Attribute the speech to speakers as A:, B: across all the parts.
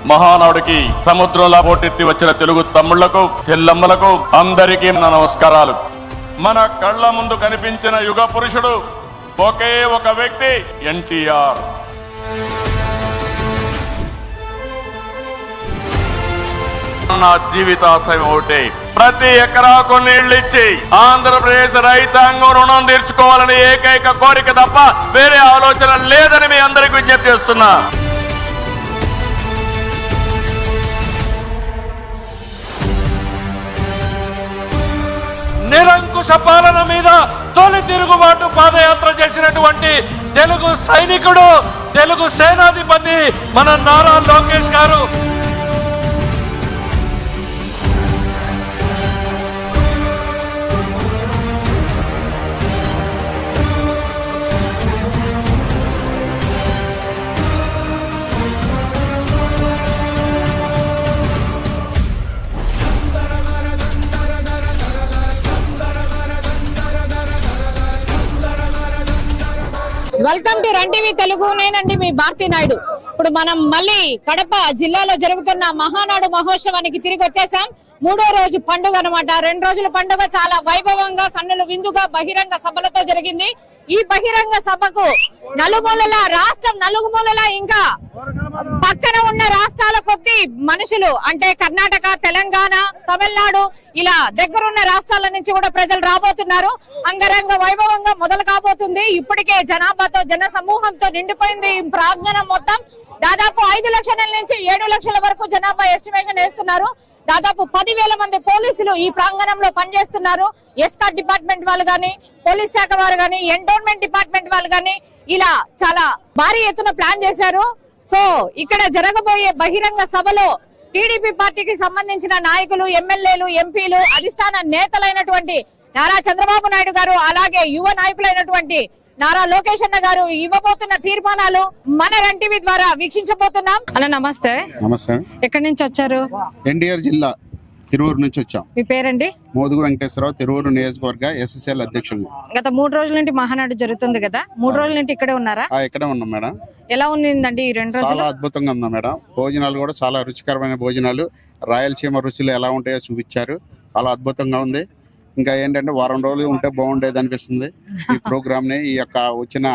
A: మహానాడుకి సముద్రంలా పోటెత్తి వచ్చిన తెలుగు తమ్ముళ్లకు చెల్లమ్మలకు అందరికీ నా నమస్కారాలు. మన కళ్ళ ముందు కనిపించిన యుగ పురుషుడు ఒకే ఒక వ్యక్తి ఎన్టీఆర్. నా జీవితాశయం ఒకటే, ప్రతి ఎకరాకు నీళ్లిచ్చి ఆంధ్రప్రదేశ్ రైతాంగం రుణం తీర్చుకోవాలని ఏకైక కోరిక తప్ప వేరే ఆలోచన లేదని మీ అందరికీ విజ్ఞప్తి చేస్తున్నా.
B: నిరంకుశ పాలన మీద తొలి తిరుగుబాటు పాదయాత్ర చేసినటువంటి తెలుగు సైనికుడు, తెలుగు సేనాధిపతి మన నారా లోకేష్ గారు.
C: Welcome to run TV Telugu. నేనండి మీ భారతీ నాయుడు. ఇప్పుడు మనం మళ్ళీ కడప జిల్లాలో జరుగుతున్న మహానాడు మహోత్సవానికి తిరిగి వచ్చేసాం. 3వ రోజు పండుగ అన్నమాట. 2 రోజుల పండుగ చాలా వైభవంగా కన్నుల విందుగా బహిరంగ సభలతో జరిగింది. ఈ బహిరంగ సభకు నలుమూలల రాష్ట్రం నలుమూలల ఇంకా పక్కన ఉన్న రాష్ట్రాల కొద్ది మనుషులు అంటే కర్ణాటక, తెలంగాణ, తమిళనాడు ఇలా దగ్గరున్న రాష్ట్రాల నుంచి కూడా ప్రజలు రాబోతున్నారు. అంగరంగ వైభవంగా మొదలు కాబోతుంది. ఇప్పటికే జనాభాతో జన సమూహంతో నిండిపోయింది ఈ ప్రాంగణం మొత్తం. దాదాపు 5 లక్షల నుంచి 7 లక్షల వరకు జనాభా ఎస్టిమేషన్ వేస్తున్నారు. దాదాపు 10,000 మంది పోలీసులు ఈ ప్రాంగణంలో పనిచేస్తున్నారు. ఎస్కాట్ డిపార్ట్మెంట్ వాళ్ళు గాని, పోలీస్ శాఖ వారు గాని, ఎండోన్మెంట్ డిపార్ట్మెంట్ వాళ్ళు గాని ఇలా చాలా భారీ ఎత్తున ప్లాన్ చేశారు. సో ఇక్కడ జరగబోయే బహిరంగ సభలో టీడీపీ పార్టీకి సంబంధించిన నాయకులు, ఎమ్మెల్యేలు, ఎంపీలు, అధిష్టాన నేతలైనటువంటి నారా చంద్రబాబు నాయుడు గారు, అలాగే యువ నాయకులైనటువంటి నారా లోకేష్ అన్న గారు ఇవ్వబోతున్న తీర్మానాలు మన రన్ టీవీ ద్వారా వీక్షించబోతున్నాం. అన్న నమస్తే.
D: నమస్తే.
C: ఎక్కడి నుంచి వచ్చారు?
D: ఎన్టీఆర్ జిల్లా తిరువూరు నుంచి వచ్చాం.
C: మీ పేరండి?
D: మోదుగు వెంకటేశ్వరరావు, తిరువూరు నియోజకవర్గ SSL అధ్యక్షులు.
C: గత 3 రోజుల నుండి మహానాడు జరుగుతుంది కదా, 3 రోజుల నుండి ఇక్కడే ఉన్నారా?
D: ఇక్కడే ఉన్నాం మేడం.
C: ఎలా ఉందండి ఈ 2 రోజులు?
D: చాలా అద్భుతంగా ఉందా మేడం. భోజనాలు కూడా చాలా రుచికరమైన భోజనాలు, రాయలసీమ రుచులు ఎలా ఉంటాయో చూపించారు. చాలా అద్భుతంగా ఉంది. ఇంకా ఏంటంటే వారం రోజులు ఉంటే బాగుండేది అనిపిస్తుంది ఈ ప్రోగ్రామ్ ని. ఈ యొక్క వచ్చిన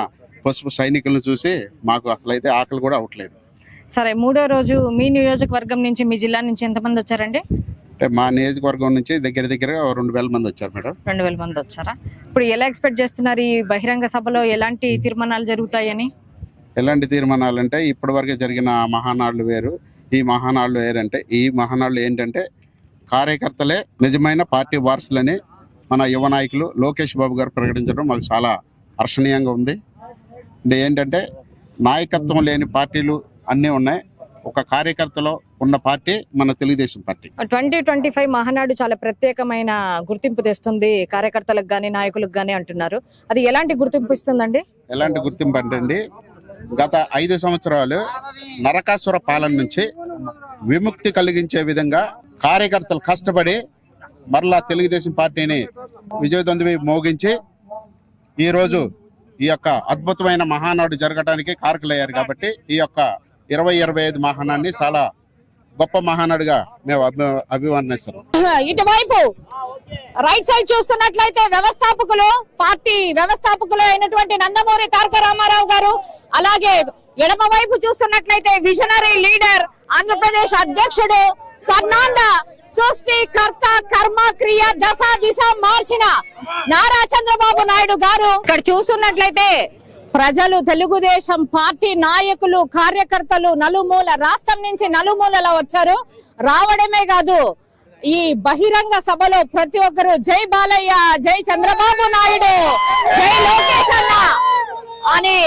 D: పసుపు సైనికులను చూసి మాకు అసలు అయితే ఆకలి కూడా అవట్లేదు.
C: సరే, 3వ రోజు మీ నియోజకవర్గం నుంచి, మీ జిల్లా నుంచి ఎంతమంది వచ్చారండి?
D: అంటే మా నియోజకవర్గం నుంచి దగ్గర 2,000 మంది వచ్చారు మేడం.
C: 2,000 మంది వచ్చారా? ఇప్పుడు ఎలా ఎక్స్పెక్ట్ చేస్తున్నారు ఈ బహిరంగ సభలో ఎలాంటి తీర్మానాలు జరుగుతాయని?
D: ఎలాంటి తీర్మానాలు అంటే ఇప్పటి వరకు జరిగిన మహానాడులు వేరు, ఈ మహానాడులు వేరంటే, ఈ మహానాడులు ఏంటంటే కార్యకర్తలే నిజమైన పార్టీ వారసులని మన యువ నాయకులు లోకేష్ బాబు గారు ప్రకటించడం మాకు చాలా హర్షణీయంగా ఉంది. అంటే ఏంటంటే నాయకత్వం లేని పార్టీలు అన్నీ ఉన్నాయి, ఒక కార్యకర్తలో ఉన్న పార్టీ మన తెలుగుదేశం పార్టీ.
C: 2025 మహానాడు చాలా ప్రత్యేకమైన గుర్తింపు తెస్తుంది కార్యకర్తలకు గానీ నాయకులకు గానీ అంటున్నారు. అది ఎలాంటి గుర్తింపు ఇస్తుందండి?
D: ఎలాంటి గుర్తింపు అంటే గత 5 సంవత్సరాలు నరకాసుర పాలన నుంచి విముక్తి కలిగించే విధంగా కార్యకర్తలు కష్టపడి మరలా తెలుగుదేశం పార్టీని విజయదందువి మోగించి ఈరోజు ఈ యొక్క అద్భుతమైన మహానాడు జరగడానికి కారకులయ్యారు. కాబట్టి ఈ యొక్క 2025 మహానాడిని చాలా గొప్ప మహానాడుగా మేము అభివర్ణిస్తున్నాం.
C: ఇటువైపు రైట్ సైడ్ చూస్తున్నట్లయితే పార్టీ వ్యవస్థాపకులు అయినటువంటి నందమూరి తారక రామారావు గారు, అలాగే ఎడమ వైపు చూస్తున్నట్లయితే విజనరీ లీడర్, ఆంధ్రప్రదేశ్ అధ్యక్షుడు, స్వర్ణాంధ సృష్టికర్త, కర్మ క్రియ దశ దిశ మార్చిన నారా చంద్రబాబు నాయుడు గారు. ఇక్కడ చూస్తున్నట్లయితే ప్రజలు, తెలుగుదేశం పార్టీ నాయకులు, కార్యకర్తలు నలుమూల రాష్ట్రం నుంచి నలుమూలలా వచ్చారు. రావడమే కాదు, ఈ బహిరంగ సభలో ప్రతి ఒక్కరు జై బాలయ్య, జై చంద్రబాబు నాయుడు, జై లోకేష్ అన్న అని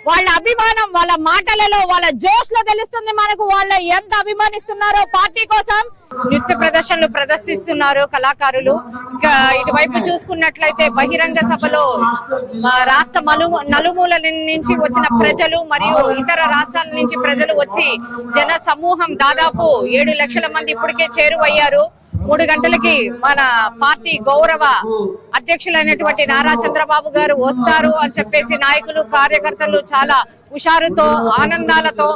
C: వాళ్ళ అభిమానం వాళ్ళ మాటలలో, వాళ్ళ జోష్ లో తెలుస్తుంది మనకు వాళ్ళు ఎంత అభిమానిస్తున్నారో పార్టీ కోసం. నృత్య ప్రదర్శనలు ప్రదర్శిస్తున్నారు కళాకారులు. ఇటువైపు చూసుకున్నట్లయితే బహిరంగ సభలో రాష్ట్ర నలుమూల నుంచి వచ్చిన ప్రజలు మరియు ఇతర రాష్ట్రాల నుంచి ప్రజలు వచ్చి జన సమూహం దాదాపు 7 లక్షల మంది ఇప్పటికే చేరువయ్యారు. 3 గంటలకి మన పార్టీ గౌరవ అధ్యక్షులైనటువంటి నారా చంద్రబాబు గారు వస్తారు అని చెప్పేసి నాయకులు, కార్యకర్తలు చాలా హుషారుతో ఆనందాలతో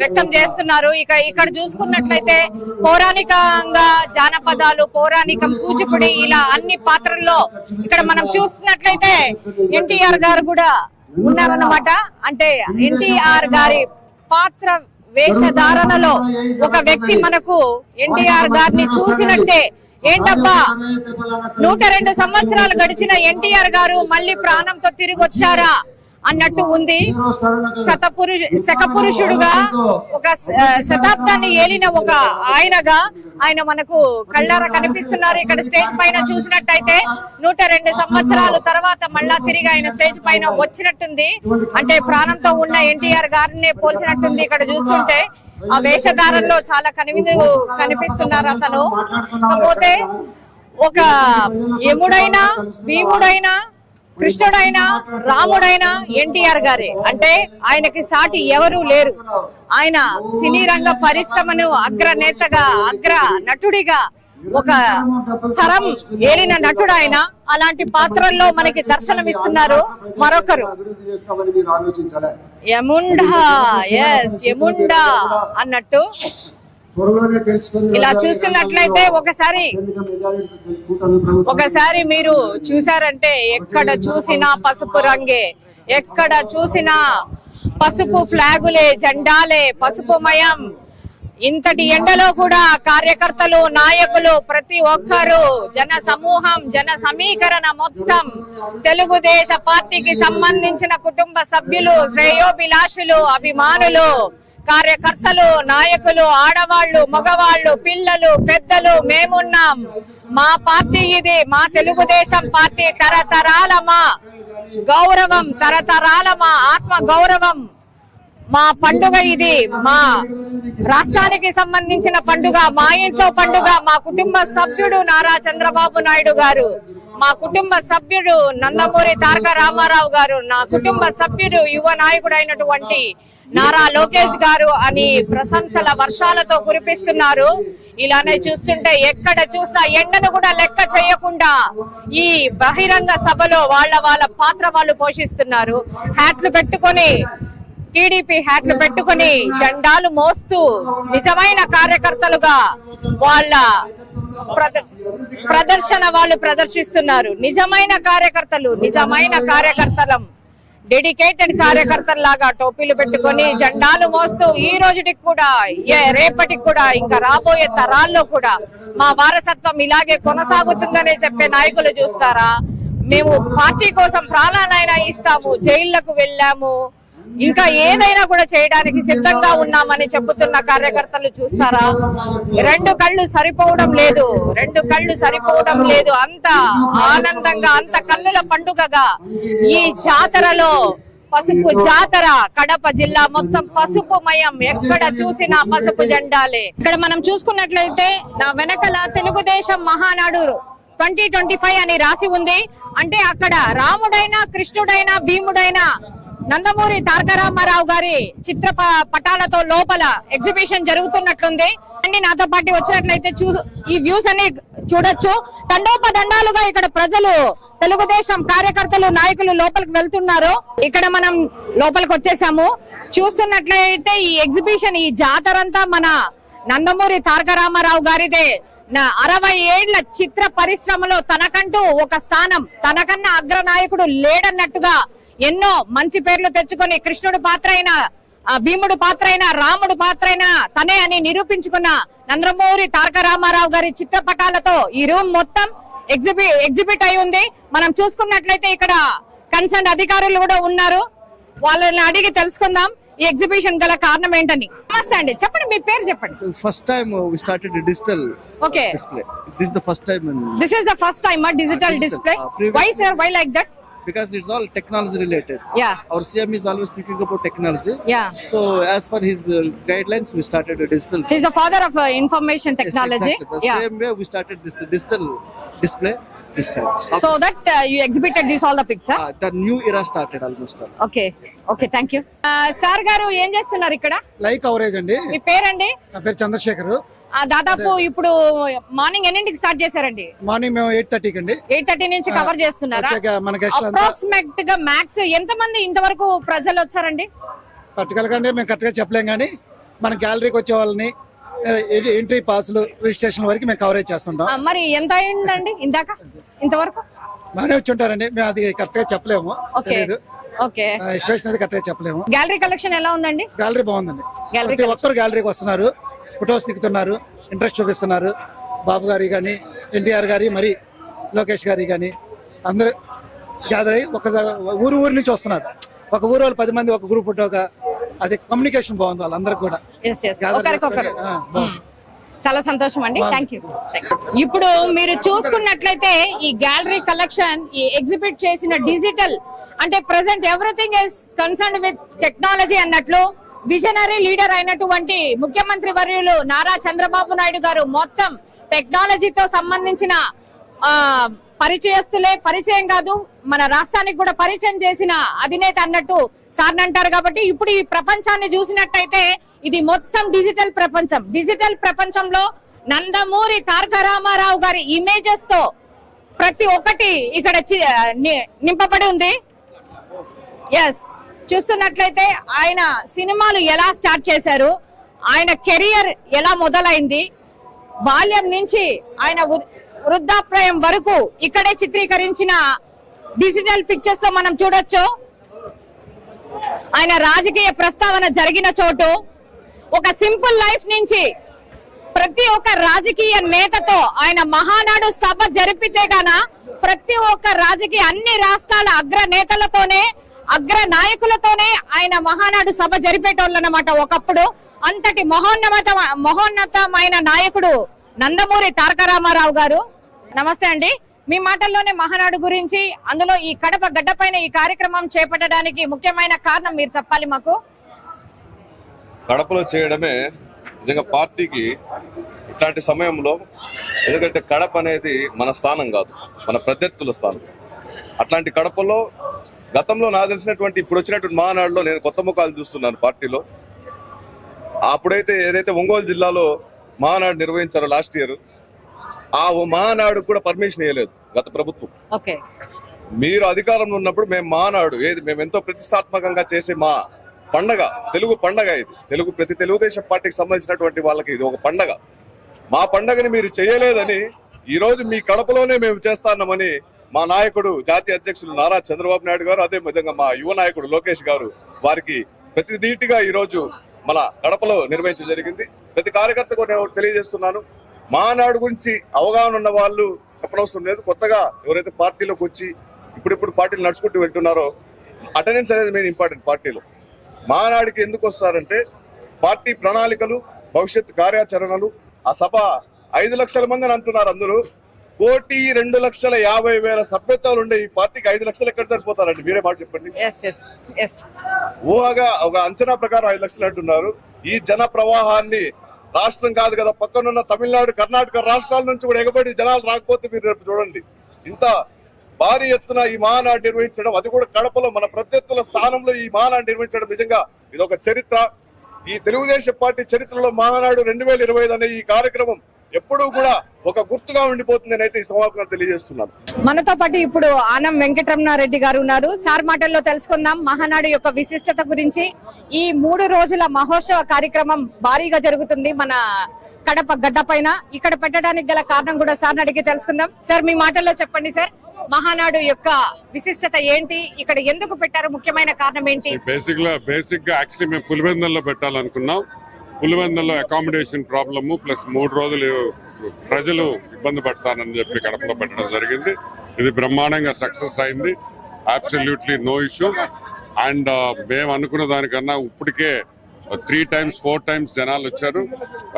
C: వ్యక్తం చేస్తున్నారు. ఇక్కడ చూసుకున్నట్లయితే పౌరాణికంగా జానపదాలు, పౌరాణికం, కూచిపూడి ఇలా అన్ని పాత్రల్లో ఇక్కడ మనం చూస్తున్నట్లయితే ఎన్టీఆర్ గారు కూడా ఉన్నారన్నమాట. అంటే ఎన్టీఆర్ గారి పాత్ర వేషధారణలో ఒక వ్యక్తి మనకు ఎన్టీఆర్ గారిని చూసినట్టే, ఏంటబ్బా 102 సంవత్సరాలు గడిచిన ఎన్టీఆర్ గారు మళ్ళీ ప్రాణంతో తిరిగి వచ్చారా అన్నట్టు ఉంది. శకపురుషుడుగా ఒక శతాబ్దాన్ని ఏలిన ఒక ఆయనగా ఆయన మనకు కళ్ళారా కనిపిస్తున్నారు. ఇక్కడ స్టేజ్ పైన చూసినట్టయితే 102 సంవత్సరాల తర్వాత మళ్ళా తిరిగి ఆయన స్టేజ్ పైన వచ్చినట్టుంది. అంటే ప్రాణంతో ఉన్న ఎన్టీఆర్ గారిని పోల్చినట్టుంది. ఇక్కడ చూస్తుంటే ఆ వేషధారంలో చాలా కనిపిస్తున్నారు అతను. కాకపోతే ఒక యముడైనా, భీముడైనా, కృష్ణుడైనా, రాముడైనా ఎన్టీఆర్ గారే. అంటే ఆయనకి సాటి ఎవరూ లేరు. ఆయన సినీ రంగ పరిశ్రమను అగ్రనేతగా, అగ్ర నటుడిగా ఒక తరం ఏలిన నటుడు ఆయన. అలాంటి పాత్రల్లో మనకి దర్శనమిస్తున్నారు మరొకరు, యముండా. యముండా అన్నట్టు ఇలా చూస్తున్నట్లయితే ఒకసారి మీరు చూసారంటే ఎక్కడ చూసినా పసుపు రంగే, ఎక్కడ చూసినా పసుపు ఫ్లాగులే, జెండాలే, పసుపుమయం. ఇంతటి ఎండలో కూడా కార్యకర్తలు, నాయకులు, ప్రతి ఒక్కరు, జన సమూహం, జన సమీకరణ మొత్తం తెలుగుదేశ పార్టీకి సంబంధించిన కుటుంబ సభ్యులు, శ్రేయోభిలాషులు, అభిమానులు, కార్యకర్తలు, నాయకులు, ఆడవాళ్లు, మగవాళ్లు, పిల్లలు, పెద్దలు మేమున్నాం. మా పార్టీ ఇది, మా తెలుగుదేశం పార్టీ. తరతరాల మా గౌరవం, తరతరాల మా ఆత్మ గౌరవం, మా పండుగ ఇది. మా రాష్ట్రానికి సంబంధించిన పండుగ, మా ఇంట్లో పండుగ. మా కుటుంబ సభ్యుడు నారా చంద్రబాబు నాయుడు గారు, మా కుటుంబ సభ్యుడు నందమూరి తారక రామారావు గారు, నా కుటుంబ సభ్యుడు యువ నాయకుడు అయినటువంటి నారా లోకేష్ గారు అని ప్రశంసల వర్షాలతో కురిపిస్తున్నారు. ఇలానే చూస్తుంటే ఎక్కడ చూసినా ఎండను కూడా లెక్క చేయకుండా ఈ బహిరంగ సభలో వాళ్ళ పాత్ర వాళ్ళు పోషిస్తున్నారు. హ్యాట్లు పెట్టుకొని, టీడీపీ హ్యాట్లు పెట్టుకొని, జెండాలు మోస్తూ నిజమైన కార్యకర్తలుగా వాళ్ళ ప్రదర్శన వాళ్ళు ప్రదర్శిస్తున్నారు. నిజమైన కార్యకర్తలం, డెడికేటెడ్ కార్యకర్తల్లాగా టోపీలు పెట్టుకొని జెండాలు మోస్తూ ఈ రోజుటికి కూడా, రేపటికి కూడా, ఇంకా రాబోయే తరాల్లో కూడా మా వారసత్వం ఇలాగే కొనసాగుతుందనే చెప్పే నాయకులు చూస్తారా? మేము పార్టీ కోసం ప్రాణాలైనా ఇస్తాము, జైళ్లకు వెళ్ళాము, ఇంకా ఏదైనా కూడా చేయడానికి సిద్ధంగా ఉన్నామని చెబుతున్న కార్యకర్తలు చూస్తారా? రెండు కళ్ళు సరిపోవడం లేదు. అంత ఆనందంగా, అంత కన్నుల పండుగగా ఈ జాతరలో, పసుపు జాతర, కడప జిల్లా మొత్తం పసుపుమయం. ఎక్కడ చూసినా పసుపు జెండాలే. ఇక్కడ మనం చూసుకున్నట్లయితే నా వెనకల తెలుగుదేశం మహానాడు 2025 అని రాసి ఉంది. అంటే అక్కడ రాముడైనా, కృష్ణుడైనా, భీముడైనా, నందమూరి తారక రామారావు గారి చిత్ర పటాలతో లోపల ఎగ్జిబిషన్ జరుగుతున్నట్లుంది. అండి నాతో పాటు వచ్చినట్లయితే ఈ వ్యూస్ అన్ని చూడొచ్చు. తండోపదండాలుగా ఇక్కడ ప్రజలు, తెలుగుదేశం కార్యకర్తలు, నాయకులు లోపలికి వెళ్తున్నారు. ఇక్కడ మనం లోపలికి వచ్చేసాము. చూస్తున్నట్లయితే ఈ ఎగ్జిబిషన్, ఈ జాతర అంతా మన నందమూరి తారక రామారావు గారిదే. 60 ఏళ్ల చిత్ర పరిశ్రమలో తనకంటూ ఒక స్థానం, తనకన్నా అగ్రనాయకుడు లేడన్నట్టుగా ఎన్నో మంచి పేర్లు తెచ్చుకొని, కృష్ణుడు పాత్ర అయినా, భీముడు పాత్ర అయినా, రాముడు పాత్ర అయినా తనే అని నందమూరి తారక రామారావు గారి చిత్రపటాలతో ఈ రూమ్ మొత్తం ఎగ్జిబిట్ అయి ఉంది. మనం చూసుకున్నట్లయితే ఇక్కడ కన్సర్న్ అధికారులు కూడా ఉన్నారు. వాళ్ళని అడిగి తెలుసుకుందాం ఈ ఎగ్జిబిషన్ గల కారణం ఏంటని. నమస్తే అండి, చెప్పండి మీ పేరు చెప్పండి.
E: First time we started a digital display. This is the first time.
C: This is the first time a digital display. Why sir? Why like that?
E: Because it's all technology related.
C: Yeah.
E: Our CM is always thinking about technology.
C: Yeah.
E: So as per his guidelines, we started a digital.
C: He's the father of information technology.
E: Yes, exactly. The same way we started this digital display this time.
C: So that you exhibited this all the picture.
E: The new era started almost.
C: Okay. Okay, thank you. Sir గారు ఏం చేస్తున్నారు ఇక్కడ?
F: Like coverage అండి.
C: మీ పేరండి?
F: నా పేరు చంద్రశేఖర్.
C: దాదాపు ఇప్పుడు మార్నింగ్ ఎన్నింటికి స్టార్ట్ చేశారండి?
E: మార్నింగ్ మేము 8:30కి అండి.
C: 8:30 నుంచి కవర్ చేస్తున్నారా?
E: వచ్చాక మన గెస్ట్లు అంతా
C: అప్రాక్సిమేట్ గా మ్యాక్స్ ఎంత మంది ఇంతవరకు ప్రజలు వచ్చారండి?
E: పర్టికులర్ గా మేము కరెక్ట్ గా చెప్పలేం కానీ మన గ్యాలరీకి వచ్చే వాళ్ళని ఎంట్రీ పాసులు రిజిస్ట్రేషన్ వరకు మేము కవరేజ్ చేస్తుంటాం.
C: మరి ఎంత అయిందండి ఇంతవరకు?
E: బాగానే వచ్చి ఉంటారండి, మేము అది కరెక్ట్ గా చెప్పలేము. తెలీదు.
C: ఓకే,
E: రిజిస్ట్రేషన్ అది కరెక్ట్ గా చెప్పలేము.
C: గ్యాలరీ కలెక్షన్ ఎలా ఉందండి?
E: గ్యాలరీ బాగుందండి.
C: గ్యాలరీ
E: ప్రతి ఒక్కరు గ్యాలరీకి వస్తున్నారు, ఫొటోస్ దిగుతున్నారు, ఇంట్రెస్ట్ చూపిస్తున్నారు. బాబు గారి కానీ, ఎన్టీఆర్ గారి, మరి లోకేష్ గారి కానీ అందరూ గ్యాదర్ అయ్యి ఊరు నుంచి వస్తున్నారు. ఒక ఊరు వాళ్ళు 10 మంది ఒక గ్రూప్ ఒక అది కమ్యూనికేషన్ బాగుంది వాళ్ళందరికి కూడా.
C: ఒకరికొకరు చాలా సంతోషం అండి. Thank you. ఇప్పుడు మీరు చూసుకున్నట్లయితే ఈ గ్యాలరీ కలెక్షన్, ఈ ఎగ్జిబిట్ చేసిన డిజిటల్ అంటే present everything is concern with technology అన్నట్లు విజనరీ లీడర్ అయినటువంటి ముఖ్యమంత్రి వర్యులు నారా చంద్రబాబు నాయుడు గారు మొత్తం టెక్నాలజీతో సంబంధించిన పరిచయం కాదు, మన రాష్ట్రానికి కూడా పరిచయం చేసిన అధినేత అన్నట్టు సార్ అంటారు. కాబట్టి ఇప్పుడు ఈ ప్రపంచాన్ని చూసినట్టయితే ఇది మొత్తం డిజిటల్ ప్రపంచం. డిజిటల్ ప్రపంచంలో నందమూరి తారక రామారావు గారి ఇమేజెస్ తో ప్రతి ఒక్కటి ఇక్కడ నింపబడి ఉంది. ఎస్, చూస్తున్నట్లయితే ఆయన సినిమాలు ఎలా స్టార్ట్ చేశారు, ఆయన కెరియర్ ఎలా మొదలైంది, బాల్యం నుంచి ఆయన వృద్ధాప్రాయం వరకు ఇక్కడే చిత్రీకరించిన డిజిటల్ పిక్చర్స్ తో మనం చూడొచ్చు. ఆయన రాజకీయ ప్రస్తావన జరిగిన చోటు, ఒక సింపుల్ లైఫ్ నుంచి ప్రతి ఒక్క రాజకీయ నేతతో ఆయన మహానాడు సభ జరిపితే గాన ప్రతి ఒక్క రాజకీయ అన్ని రాష్ట్రాల అగ్ర నేతలతోనే అగ్ర నాయకులతోనే ఆయన మహానాడు సభ జరిపేటోళ్ళనమాట ఒకప్పుడు. అంతటి మహోన్నతమైన నాయకుడు నందమూరి తారక రామారావు గారు. నమస్తే అండి. మీ మాటల్లోనే మహానాడు గురించి, అందులో ఈ కడప గడ్డపైన ఈ కార్యక్రమం చేపట్టడానికి ముఖ్యమైన కారణం మీరు చెప్పాలి మాకు.
F: కడపలో చేయడమే నిజంగా పార్టీకి ఇట్లాంటి సమయంలో, ఎందుకంటే కడప అనేది మన స్థానం కాదు, మన ప్రత్యర్థుల స్థానం. అట్లాంటి కడపలో గతంలో నాకు తెలిసినటువంటి ఇప్పుడు వచ్చినటువంటి మహానాడులో నేను కొత్త ముఖాలు చూస్తున్నాను పార్టీలో. అప్పుడైతే ఏదైతే ఒంగోలు జిల్లాలో మహానాడు నిర్వహించారో లాస్ట్ ఇయర్, ఆ మహానాడు కూడా పర్మిషన్ ఇవ్వలేదు గత ప్రభుత్వం. మీరు అధికారంలో ఉన్నప్పుడు మేము మహానాడు మేము ఎంతో ప్రతిష్టాత్మకంగా చేసే మా పండగ, తెలుగు పండగ ఇది. ప్రతి తెలుగుదేశం పార్టీకి సంబంధించినటువంటి వాళ్ళకి ఇది ఒక పండగ. మా పండగని మీరు చేయలేదని ఈ రోజు మీ కడపలోనే మేము చేస్తాన్నామని మా నాయకుడు జాతీయ అధ్యక్షులు నారా చంద్రబాబు నాయుడు గారు, అదే విధంగా మా యువ నాయకుడు లోకేష్ గారు వారికి ప్రతి ధీటుగా ఈ రోజు మన కడపలో నిర్వహించడం జరిగింది. ప్రతి కార్యకర్తకు నేను తెలియజేస్తున్నాను, మహానాడు గురించి అవగాహన ఉన్న వాళ్ళు చెప్పనవసరం లేదు. కొత్తగా ఎవరైతే పార్టీలోకి వచ్చి ఇప్పుడు పార్టీలు నడుచుకుంటూ వెళ్తున్నారో అటెండెన్స్ అనేది మెయిన్ ఇంపార్టెంట్. పార్టీలో మహానాడికి ఎందుకు వస్తారంటే పార్టీ ప్రణాళికలు, భవిష్యత్ కార్యాచరణలు. ఆ సభ 5 లక్షల మంది అని అంటున్నారు అందరూ. 1,02,50,000 సభ్యత్వాలు ఉండే ఈ పార్టీకి 5 లక్షలు ఎక్కడ సరిపోతారండి? మీరే మాట చెప్పండి. ఊహగా ఒక అంచనా ప్రకారం 5 లక్షలు అంటున్నారు. ఈ జన ప్రవాహాన్ని రాష్ట్రం కాదు కదా, పక్కనున్న తమిళనాడు, కర్ణాటక రాష్ట్రాల నుంచి కూడా ఎగబడి జనాలు రాకపోతే మీరు రేపు చూడండి. ఇంత భారీ ఎత్తున ఈ మహానాడు నిర్వహించడం, అది కూడా కడపలో మన ప్రత్యర్థుల స్థానంలో ఈ మహానాడు నిర్వహించడం నిజంగా ఇది ఒక చరిత్ర. ఈ తెలుగుదేశం పార్టీ చరిత్రలో మహానాడు 2025 అనే ఈ కార్యక్రమం ఎప్పుడూ కూడా ఒక గుర్తుగా ఉండిపోతుందని అయితే ఈ సమావేశంలో తెలియజేస్తున్నాను.
C: మనతో పాటు ఇప్పుడు ఆనం వెంకటరమణారెడ్డి గారు ఉన్నారు. సార్ మాటల్లో తెలుసుకుందాం మహానాడు యొక్క విశిష్టత గురించి. ఈ 3 రోజుల మహోత్సవ కార్యక్రమం భారీగా జరుగుతుంది మన కడప గడ్డ పైన. ఇక్కడ పెట్టడానికి గల కారణం కూడా సార్ అడిగి తెలుసుకుందాం. సార్, మీ మాటల్లో చెప్పండి సార్, మహానాడు యొక్క విశిష్టత ఏంటి, ఇక్కడ ఎందుకు పెట్టారు, ముఖ్యమైన కారణం ఏంటి?
G: బేసిక్ గా యాక్చువల్లీ మేము పులివెందుల్లో పెట్టాలనుకున్నాం. పులివెందుల్లో అకామిడేషన్ ప్రాబ్లము ప్లస్ 3 రోజులు ప్రజలు ఇబ్బంది పడతానని చెప్పి కడపలో పెట్టడం జరిగింది. ఇది బ్రహ్మాండంగా సక్సెస్ అయింది. Absolutely no issues. అండ్ మేము అనుకున్న దానికన్నా ఇప్పటికే 3 times 4 times జనాలు వచ్చారు.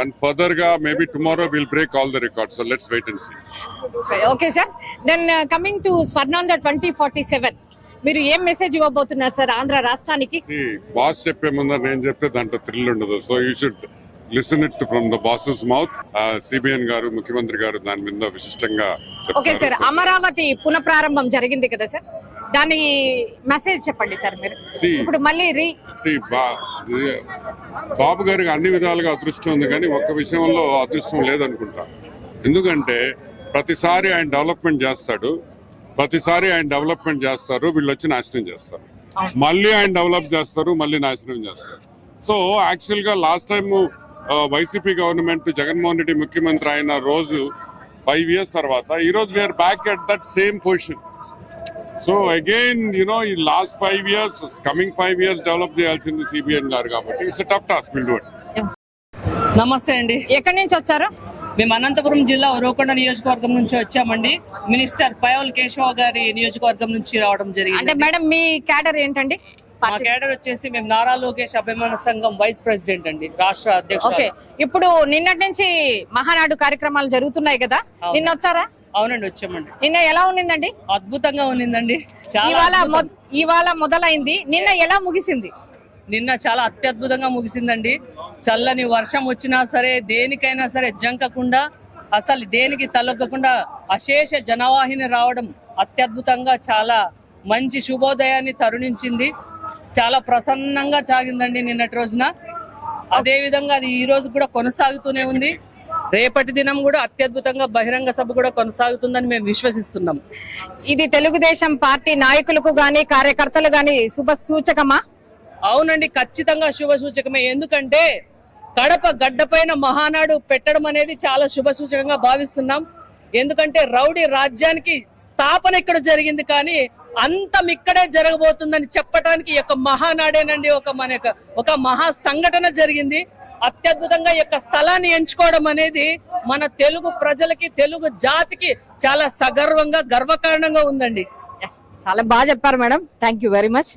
G: అండ్ ఫర్దర్ గా maybe tomorrow will break all the records. So let's wait and see.
C: Okay sir, then coming to Swarnandhra 2047, మీరు ఏం మెసేజ్ ఇవ్వబోతున్నారు సార్ ఆంధ్ర రాష్ట్రానికి?
G: బాస్ చెప్పే ముందర నేను చెప్తే దాంట్లో థ్రిల్ ఉండదు. So you should listen it from the boss's mouth. CBN గారు, ముఖ్యమంత్రి గారు దాని మీద విశిష్టంగా చెప్తారు.
C: ఓకే సార్, అమరావతి పునఃప్రారంభం జరిగింది కదా సార్, దాని మెసేజ్ చెప్పండి సార్ మీరు. ఇప్పుడు మళ్ళీ
G: బాబు గారికి అన్ని విధాలుగా అదృష్టం ఉంది, కానీ ఒక్క విషయంలో అదృష్టం లేదనుకుంటా. ఎందుకంటే ప్రతిసారి ఆయన డెవలప్మెంట్ చేస్తాడు, వీళ్ళు వచ్చి నాశనం చేస్తారు, మళ్ళీ ఆయన డెవలప్ చేస్తారు, మళ్ళీ నాశనం చేస్తారు. సో యాక్చువల్ గా last time YCP government Jaganmohan Reddy ముఖ్యమంత్రి అయిన రోజు 5 years తర్వాత ఈ రోజు we're back at that same position. So again ఈ last 5 years, coming 5 years develop చేయాల్సింది సిబిఎన్ గారు, కాబట్టి it's tough task. Will do it.
H: నమస్తే అండి.
C: ఎక్కడి నుంచి వచ్చారు?
H: మేము అనంతపురం జిల్లా ఉరవకొండ నియోజకవర్గం నుంచి వచ్చామండి. మినిస్టర్ పయోల్ కేశవ గారి నియోజకవర్గం నుంచి రావడం జరిగింది.
C: అంటే మేడం మీ క్యాడర్ ఏంటండి?
H: మా కేడర్ వచ్చేసి మేము నారా లోకేష్ అభిమాన సంఘం వైస్ ప్రెసిడెంట్ అండి, రాష్ట్ర అధ్యక్షుడు.
C: ఓకే, ఇప్పుడు నిన్నటి నుంచి మహానాడు కార్యక్రమాలు జరుగుతున్నాయి కదా, నిన్న వచ్చారా?
H: అవునండి, వచ్చామండి.
C: నిన్న ఎలా ఉన్నిందండి?
H: అద్భుతంగా ఉన్నిందండి.
C: ఇవాళ మొదలైంది, నిన్న ఎలా ముగిసింది?
H: నిన్న చాలా అత్యద్భుతంగా ముగిసిందండి. చల్లని వర్షం వచ్చినా సరే, దేనికైనా సరే జంకకుండా, అసలు దేనికి తలొగ్గకుండా అశేష జనవాహిని రావడం అత్యద్భుతంగా చాలా మంచి శుభోదయాన్ని తరుణించింది. చాలా ప్రసన్నంగా సాగిందండి నిన్నటి రోజున. అదే విధంగా అది ఈ రోజు కూడా కొనసాగుతూనే ఉంది. రేపటి దినం కూడా అత్యద్భుతంగా బహిరంగ సభ కూడా కొనసాగుతుందని మేము విశ్వసిస్తున్నాం.
C: ఇది తెలుగుదేశం పార్టీ నాయకులకు గాని కార్యకర్తలు గాని శుభ సూచకమా?
H: అవునండి, ఖచ్చితంగా శుభ సూచకమే. ఎందుకంటే కడప గడ్డపైన మహానాడు పెట్టడం అనేది చాలా శుభ సూచకంగా భావిస్తున్నాం. ఎందుకంటే రౌడీ రాజ్యానికి స్థాపన ఇక్కడ జరిగింది, కానీ అంతం ఇక్కడే జరగబోతుందని చెప్పడానికి ఈ యొక్క మహానాడేనండి ఒక మహా సంఘటన జరిగింది. అత్యద్భుతంగా ఈ యొక్క స్థలాన్ని ఎంచుకోవడం అనేది మన తెలుగు ప్రజలకి, తెలుగు జాతికి చాలా సగర్వంగా, గర్వకారణంగా ఉందండి.
C: చాలా బాగా చెప్పారు madam, thank you very much.